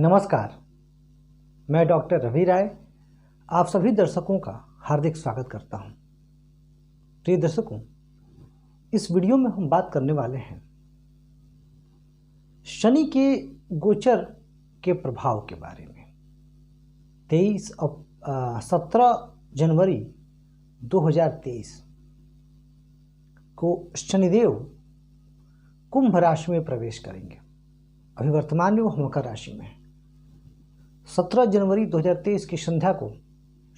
नमस्कार, मैं डॉक्टर रवि राय आप सभी दर्शकों का हार्दिक स्वागत करता हूं। प्रिय दर्शकों, इस वीडियो में हम बात करने वाले हैं शनि के गोचर के प्रभाव के बारे में। 17 जनवरी 2023 को शनिदेव कुंभ राशि में प्रवेश करेंगे। अभी वर्तमान में वो मकर राशि में है। 17 जनवरी 2023 की संध्या को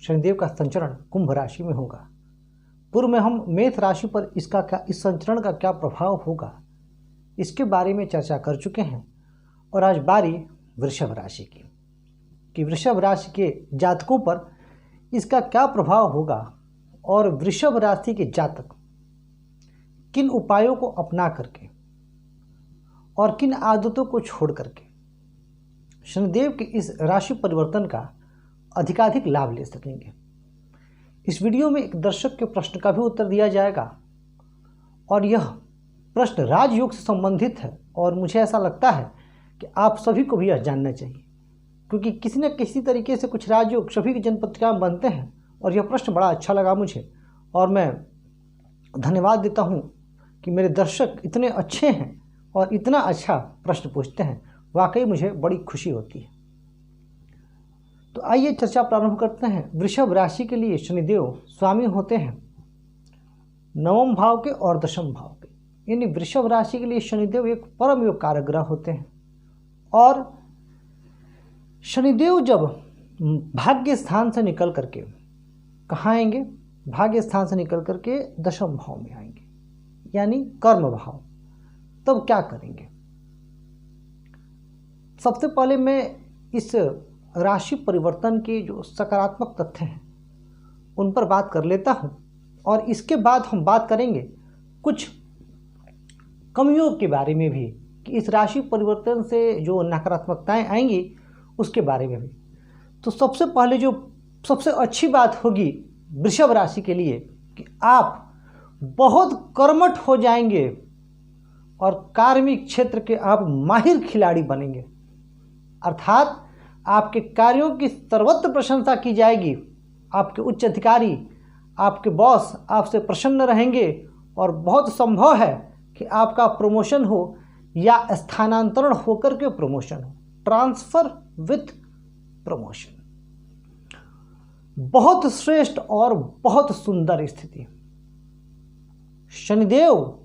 शनिदेव का संचरण कुंभ राशि में होगा। पूर्व में हम मेष राशि पर इस संचरण का क्या प्रभाव होगा इसके बारे में चर्चा कर चुके हैं और आज बारी वृषभ राशि की कि वृषभ राशि के जातकों पर इसका क्या प्रभाव होगा और वृषभ राशि के जातक किन उपायों को अपना करके और किन आदतों को छोड़ करके शनिदेव के इस राशि परिवर्तन का अधिकाधिक लाभ ले सकेंगे। इस वीडियो में एक दर्शक के प्रश्न का भी उत्तर दिया जाएगा और यह प्रश्न राजयोग से संबंधित है और मुझे ऐसा लगता है कि आप सभी को भी यह जानना चाहिए, क्योंकि किसी न किसी तरीके से कुछ राजयोग सभी की जनपत्रिका में बनते हैं और यह प्रश्न बड़ा अच्छा लगा मुझे और मैं धन्यवाद देता हूँ कि मेरे दर्शक इतने अच्छे हैं और इतना अच्छा प्रश्न पूछते हैं। वाकई मुझे बड़ी खुशी होती है। तो आइए चर्चा प्रारंभ करते हैं। वृषभ राशि के लिए शनिदेव स्वामी होते हैं नवम भाव के और दशम भाव के, यानी वृषभ राशि के लिए शनिदेव एक परम योग कारक ग्रह होते हैं। और शनिदेव जब भाग्य स्थान से निकल करके कहाँ आएंगे? भाग्य स्थान से निकल करके दशम भाव में आएंगे, यानी कर्म भाव। तब क्या करेंगे? सबसे पहले मैं इस राशि परिवर्तन के जो सकारात्मक तथ्य हैं उन पर बात कर लेता हूं और इसके बाद हम बात करेंगे कुछ कमियों के बारे में भी कि इस राशि परिवर्तन से जो नकारात्मकताएं आएंगी उसके बारे में भी। तो सबसे पहले जो सबसे अच्छी बात होगी वृषभ राशि के लिए कि आप बहुत कर्मठ हो जाएंगे और कार्मिक क्षेत्र के आप माहिर खिलाड़ी बनेंगे, अर्थात आपके कार्यों की सर्वत्र प्रशंसा की जाएगी। आपके उच्च अधिकारी, आपके बॉस आपसे प्रसन्न रहेंगे और बहुत संभव है कि आपका प्रमोशन हो या स्थानांतरण होकर के प्रमोशन हो, ट्रांसफर विथ प्रमोशन। बहुत श्रेष्ठ और बहुत सुंदर स्थिति। शनिदेव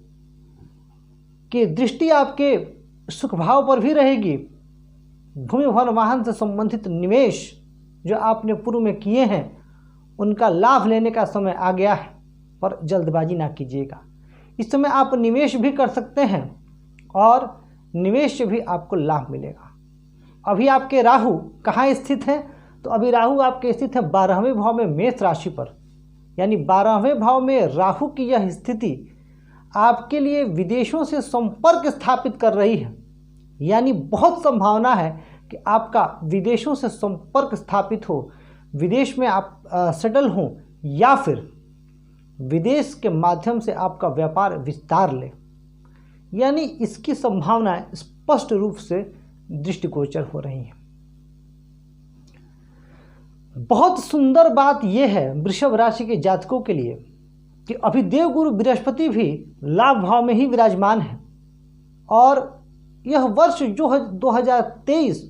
की दृष्टि आपके सुख भाव पर भी रहेगी। भूमि भवन वाहन से संबंधित निवेश जो आपने पूर्व में किए हैं उनका लाभ लेने का समय आ गया है, पर जल्दबाजी ना कीजिएगा। इस समय आप निवेश भी कर सकते हैं और निवेश से भी आपको लाभ मिलेगा। अभी आपके राहु कहाँ स्थित हैं? तो अभी राहु आपके स्थित है 12वें भाव में मेष राशि पर, यानी 12वें भाव में राहु की यह स्थिति आपके लिए विदेशों से संपर्क स्थापित कर रही है, यानी बहुत संभावना है कि आपका विदेशों से संपर्क स्थापित हो, विदेश में आप सेटल हों या फिर विदेश के माध्यम से आपका व्यापार विस्तार ले, यानी इसकी संभावनाएं स्पष्ट रूप से दृष्टिगोचर हो रही हैं। बहुत सुंदर बात यह है वृषभ राशि के जातकों के लिए कि अभी देवगुरु बृहस्पति भी लाभ भाव में ही विराजमान है और यह वर्ष जो 2023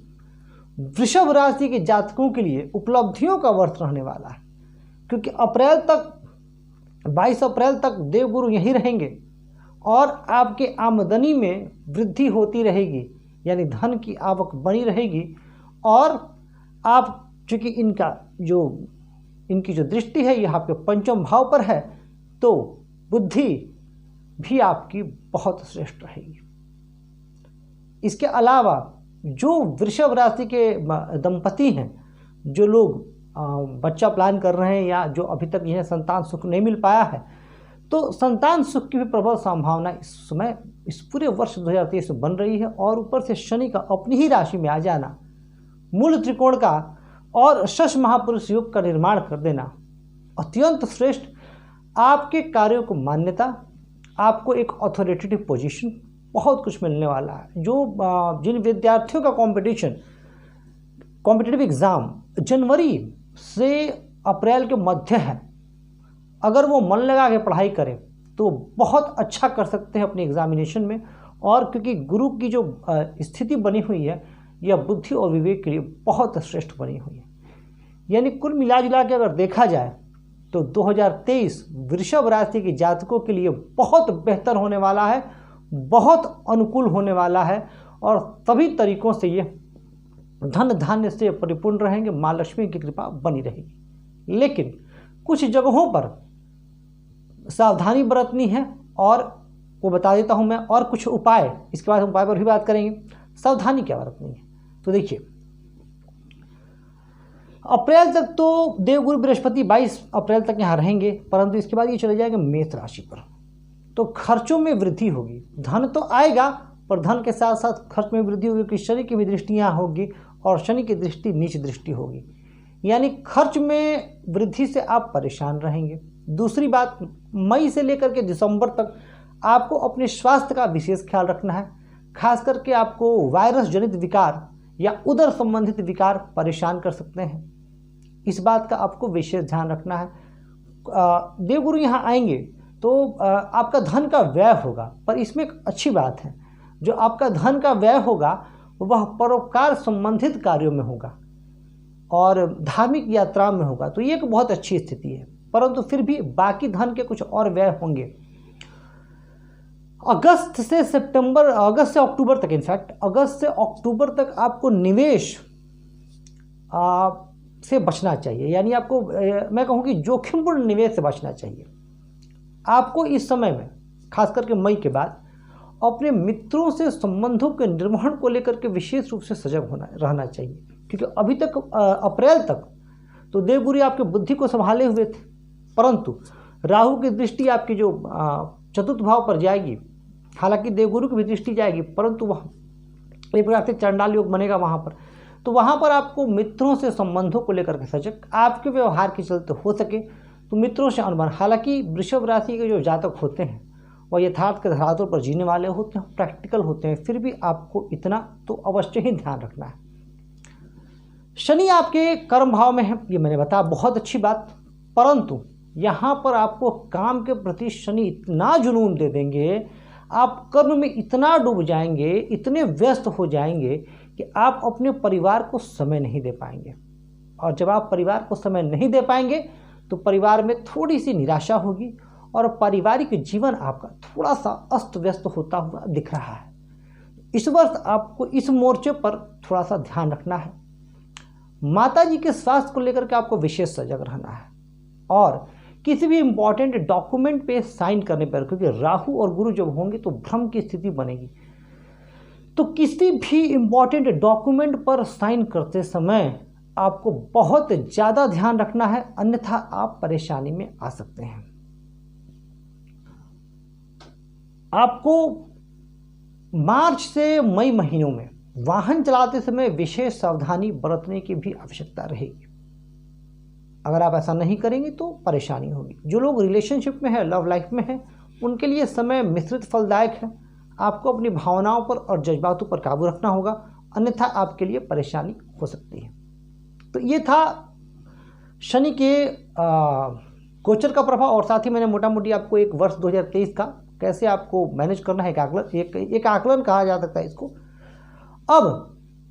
वृषभ राशि के जातकों के लिए उपलब्धियों का वर्ष रहने वाला है, क्योंकि 22 अप्रैल तक देवगुरु यहीं रहेंगे और आपके आमदनी में वृद्धि होती रहेगी, यानी धन की आवक बनी रहेगी। और आप चूँकि इनकी जो दृष्टि है यह आपके पंचम भाव पर है, तो बुद्धि भी आपकी बहुत श्रेष्ठ रहेगी। इसके अलावा जो वृषभ राशि के दंपति हैं, जो लोग बच्चा प्लान कर रहे हैं या जो अभी तक जिन्हें संतान सुख नहीं मिल पाया है, तो संतान सुख की भी प्रबल संभावना इस समय इस पूरे वर्ष 2023 में बन रही है। और ऊपर से शनि का अपनी ही राशि में आ जाना, मूल त्रिकोण का और शश महापुरुष योग का निर्माण कर देना अत्यंत श्रेष्ठ। आपके कार्यों को मान्यता, आपको एक अथॉरिटेटिव पोजीशन, बहुत कुछ मिलने वाला है। जो जिन विद्यार्थियों का कंपटीशन कॉम्पिटिटिव एग्ज़ाम जनवरी से अप्रैल के मध्य है, अगर वो मन लगा के पढ़ाई करें तो बहुत अच्छा कर सकते हैं अपने एग्जामिनेशन में। और क्योंकि गुरु की जो स्थिति बनी हुई है यह बुद्धि और विवेक के लिए बहुत श्रेष्ठ बनी हुई है। यानी कुल मिला जुला के अगर देखा जाए तो 2023 वृषभ राशि के जातकों के लिए बहुत बेहतर होने वाला है, बहुत अनुकूल होने वाला है और सभी तरीकों से ये धन धान्य से परिपूर्ण रहेंगे, माँ लक्ष्मी की कृपा बनी रहेगी। लेकिन कुछ जगहों पर सावधानी बरतनी है और वो बता देता हूँ मैं, और कुछ उपाय, इसके बाद हम उपाय पर भी बात करेंगे। सावधानी क्या बरतनी है तो देखिए, अप्रैल तक तो देवगुरु बृहस्पति 22 अप्रैल तक यहाँ रहेंगे, परंतु इसके बाद ये चले जाएंगे मेष राशि पर। तो खर्चों में वृद्धि होगी, धन तो आएगा पर धन के साथ साथ खर्च में वृद्धि होगी, क्योंकि शनि की भी दृष्टि यहाँ होगी और शनि की दृष्टि नीच दृष्टि होगी, यानी खर्च में वृद्धि से आप परेशान रहेंगे। दूसरी बात, मई से लेकर के दिसंबर तक आपको अपने स्वास्थ्य का विशेष ख्याल रखना है। खास करके आपको वायरस जनित विकार या उदर संबंधित विकार परेशान कर सकते हैं, इस बात का आपको विशेष ध्यान रखना है। देवगुरु यहाँ आएंगे तो आपका धन का व्यय होगा, पर इसमें एक अच्छी बात है, जो आपका धन का व्यय होगा वह परोपकार संबंधित कार्यों में होगा और धार्मिक यात्रा में होगा, तो ये एक बहुत अच्छी स्थिति है। परंतु फिर भी बाकी धन के कुछ और व्यय होंगे। अगस्त से अक्टूबर तक, इनफैक्ट अगस्त से अक्टूबर तक आपको निवेश से बचना चाहिए, यानी आपको मैं कहूँ कि जोखिमपूर्ण निवेश से बचना चाहिए। आपको इस समय में खास करके मई के बाद अपने मित्रों से संबंधों के निर्वहन को लेकर के विशेष रूप से सजग रहना चाहिए, क्योंकि अभी तक अप्रैल तक तो देवगुरु आपके बुद्धि को संभाले हुए थे, परंतु राहु की दृष्टि आपकी जो चतुर्थ भाव पर जाएगी, हालांकि देवगुरु की भी दृष्टि जाएगी, परंतु वह एक प्रकार से चंडाल योग बनेगा वहाँ पर, तो वहाँ पर आपको मित्रों से संबंधों को लेकर के सजग, आपके व्यवहार के चलते हो सके तो मित्रों से अनुमान। हालांकि वृषभ राशि के जो जातक होते हैं वह यथार्थ के धरातल पर जीने वाले होते हैं, प्रैक्टिकल होते हैं, फिर भी आपको इतना तो अवश्य ही ध्यान रखना है। शनि आपके कर्म भाव में है, ये मैंने बताया, बहुत अच्छी बात, परंतु यहाँ पर आपको काम के प्रति शनि इतना जुनून दे देंगे, आप कर्म में इतना डूब जाएंगे, इतने व्यस्त हो जाएंगे कि आप अपने परिवार को समय नहीं दे पाएंगे। और जब आप परिवार को समय नहीं दे पाएंगे तो परिवार में थोड़ी सी निराशा होगी और पारिवारिक जीवन आपका थोड़ा सा अस्त व्यस्त होता हुआ दिख रहा है। इस वर्ष आपको इस मोर्चे पर थोड़ा सा ध्यान रखना है। माता जी के स्वास्थ्य को लेकर के आपको विशेष सजग रहना है और किसी भी इम्पॉर्टेंट डॉक्यूमेंट पे साइन करने पर, क्योंकि राहु और गुरु जब होंगे तो भ्रम की स्थिति बनेगी, तो किसी भी इम्पॉर्टेंट डॉक्यूमेंट पर साइन करते समय आपको बहुत ज़्यादा ध्यान रखना है, अन्यथा आप परेशानी में आ सकते हैं। आपको मार्च से मई महीनों में वाहन चलाते समय विशेष सावधानी बरतने की भी आवश्यकता रहेगी। अगर आप ऐसा नहीं करेंगे तो परेशानी होगी। जो लोग रिलेशनशिप में है, लव लाइफ में है, उनके लिए समय मिश्रित फलदायक है। आपको अपनी भावनाओं पर और जज्बातों पर काबू रखना होगा, अन्यथा आपके लिए परेशानी हो सकती है। तो ये था शनि के गोचर का प्रभाव, और साथ ही मैंने मोटा मोटी आपको एक वर्ष 2023 का कैसे आपको मैनेज करना है एक आकलन कहा जा सकता है इसको। अब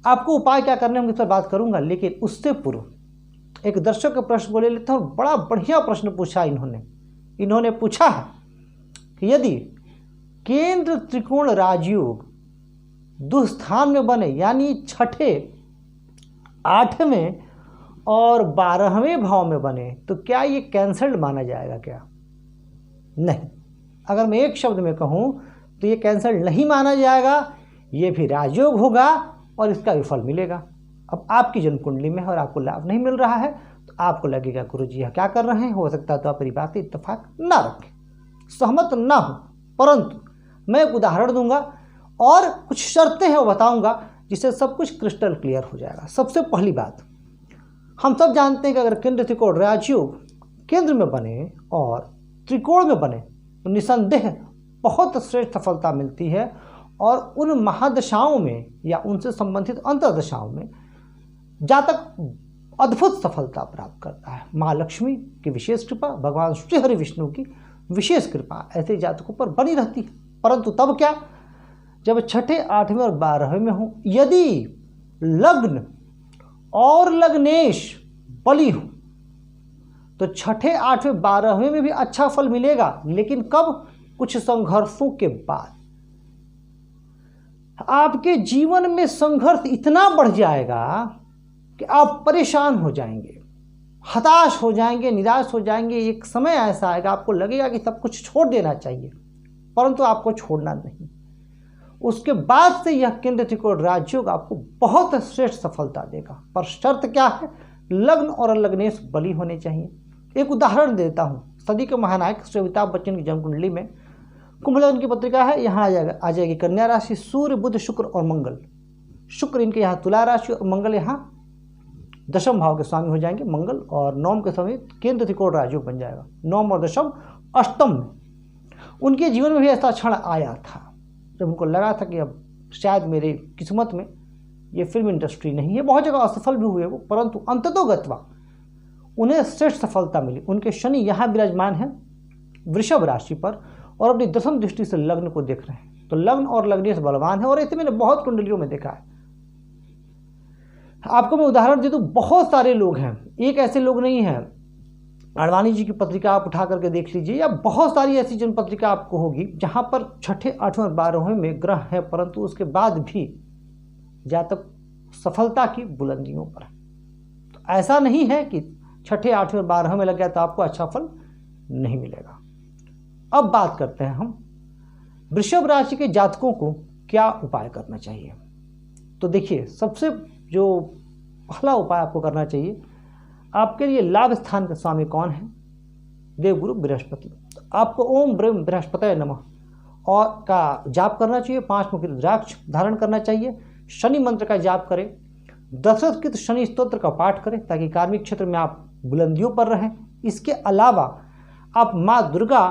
आपको उपाय क्या करने होंगे इस पर बात करूंगा, लेकिन उससे पूर्व एक दर्शक का प्रश्न को ले लेता हूँ। बड़ा बढ़िया प्रश्न पूछा इन्होंने पूछा है कि यदि केंद्र त्रिकोण राजयोग दुस्थान में बने, यानी छठे, 8वें और 12वें भाव में बने, तो क्या ये कैंसल्ड माना जाएगा? क्या नहीं। अगर मैं एक शब्द में कहूँ तो ये कैंसल्ड नहीं माना जाएगा, ये भी राजयोग होगा और इसका भी फल मिलेगा। अब आपकी जन्म कुंडली में है और आपको लाभ नहीं मिल रहा है तो आपको लगेगा गुरु जी क्या कर रहे हैं, हो सकता है तो आप मेरी बात इत्तेफाक ना रखें, सहमत ना हो, परंतु मैं एक उदाहरण दूंगा और कुछ शर्तें हैं वो बताऊंगा जिससे सब कुछ क्रिस्टल क्लियर हो जाएगा। सबसे पहली बात, हम सब जानते हैं कि अगर केंद्र त्रिकोण राजयोग केंद्र में बने और त्रिकोण में बने तो निसंदेह बहुत श्रेष्ठ सफलता मिलती है और उन महादशाओं में या उनसे संबंधित अंतर्दशाओं में जातक अद्भुत सफलता प्राप्त करता है। माँ लक्ष्मी की विशेष कृपा, भगवान श्री हरि विष्णु की विशेष कृपा ऐसे जातकों पर बनी रहती है। परंतु तब क्या, जब छठे, 8वें और 12वें में हो। यदि लग्न और लग्नेश बली हो तो छठे, 8वें, 12वें में भी अच्छा फल मिलेगा, लेकिन कब? कुछ संघर्षों के बाद। आपके जीवन में संघर्ष इतना बढ़ जाएगा कि आप परेशान हो जाएंगे, हताश हो जाएंगे, निराश हो जाएंगे। एक समय ऐसा आएगा आपको लगेगा कि सब कुछ छोड़ देना चाहिए, परंतु आपको छोड़ना नहीं। उसके बाद से यह केंद्र त्रिकोण राजयोग आपको बहुत श्रेष्ठ सफलता देगा। पर शर्त क्या है? लग्न और लग्नेश बली होने चाहिए। एक उदाहरण देता हूँ। सदी के महानायक श्री अमिताभ बच्चन की जन्म कुंडली में कुंभ लग्न की पत्रिका है, यहाँ आ जाएगी कन्या राशि, सूर्य, बुध, शुक्र और मंगल। शुक्र इनके यहाँ तुला राशि और मंगल यहाँ दशम भाव के स्वामी हो जाएंगे मंगल, और नवम के स्वामी केंद्र त्रिकोण राजयोग बन जाएगा। नवम और दशम अष्टम में उनके जीवन में भी ऐसा क्षण आया था जब उनको लगा था कि अब शायद मेरे किस्मत में ये फिल्म इंडस्ट्री नहीं है। बहुत जगह असफल भी हुए वो, परंतु अंततोगत्वा उन्हें श्रेष्ठ सफलता मिली। उनके शनि यहाँ विराजमान है वृषभ राशि पर और अपनी दशम दृष्टि से लग्न को देख रहे हैं, तो लग्न और लग्नेश बलवान है। और ऐसे मैंने बहुत कुंडलियों में देखा है। आपको मैं उदाहरण दे दूं, बहुत सारे लोग हैं, एक ऐसे लोग नहीं हैं। अडवाणी जी की पत्रिका आप उठा करके देख लीजिए, या बहुत सारी ऐसी जन पत्रिका आपको होगी जहां पर छठे, 8वें और 12वें में ग्रह है, परंतु उसके बाद भी जातक सफलता की बुलंदियों पर है। तो ऐसा नहीं है कि छठे, 8वें और 12वें में लग गया तो आपको अच्छा फल नहीं मिलेगा। अब बात करते हैं हम वृषभ राशि के जातकों को क्या उपाय करना चाहिए। तो देखिए, सबसे जो पहला उपाय आपको करना चाहिए, आपके लिए लाभ स्थान का स्वामी कौन है? देवगुरु बृहस्पति। तो आपको ओम ब्रह्म बृहस्पतये नमः और का जाप करना चाहिए। 5 मुखी रुद्राक्ष धारण करना चाहिए। शनि मंत्र का जाप करें। दशरथ शनि स्तोत्र का पाठ करें ताकि कार्मिक क्षेत्र में आप बुलंदियों पर रहें। इसके अलावा आप माँ दुर्गा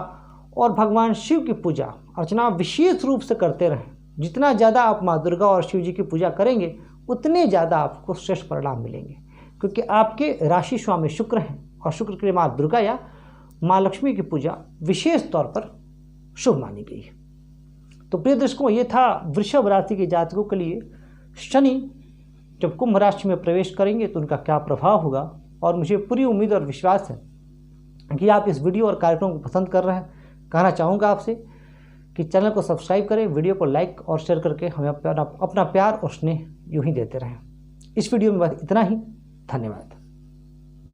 और भगवान शिव की पूजा अर्चना विशेष रूप से करते रहें। जितना ज़्यादा आप माँ दुर्गा और शिव जी की पूजा करेंगे उतने ज़्यादा आपको श्रेष्ठ परिणाम मिलेंगे, क्योंकि आपके राशि स्वामी शुक्र हैं और शुक्र के लिए माँ दुर्गा या माँ लक्ष्मी की पूजा विशेष तौर पर शुभ मानी गई है। तो प्रिय दर्शकों, ये था वृषभ राशि के जातकों के लिए शनि जब कुंभ राशि में प्रवेश करेंगे तो उनका क्या प्रभाव होगा। और मुझे पूरी उम्मीद और विश्वास है कि आप इस वीडियो और कार्यक्रम को पसंद कर रहे हैं। कहना चाहूँगा आपसे कि चैनल को सब्सक्राइब करें, वीडियो को लाइक और शेयर करके हमें अपना प्यार और स्नेह यूं ही देते रहें। इस वीडियो में बस इतना ही। धन्यवाद।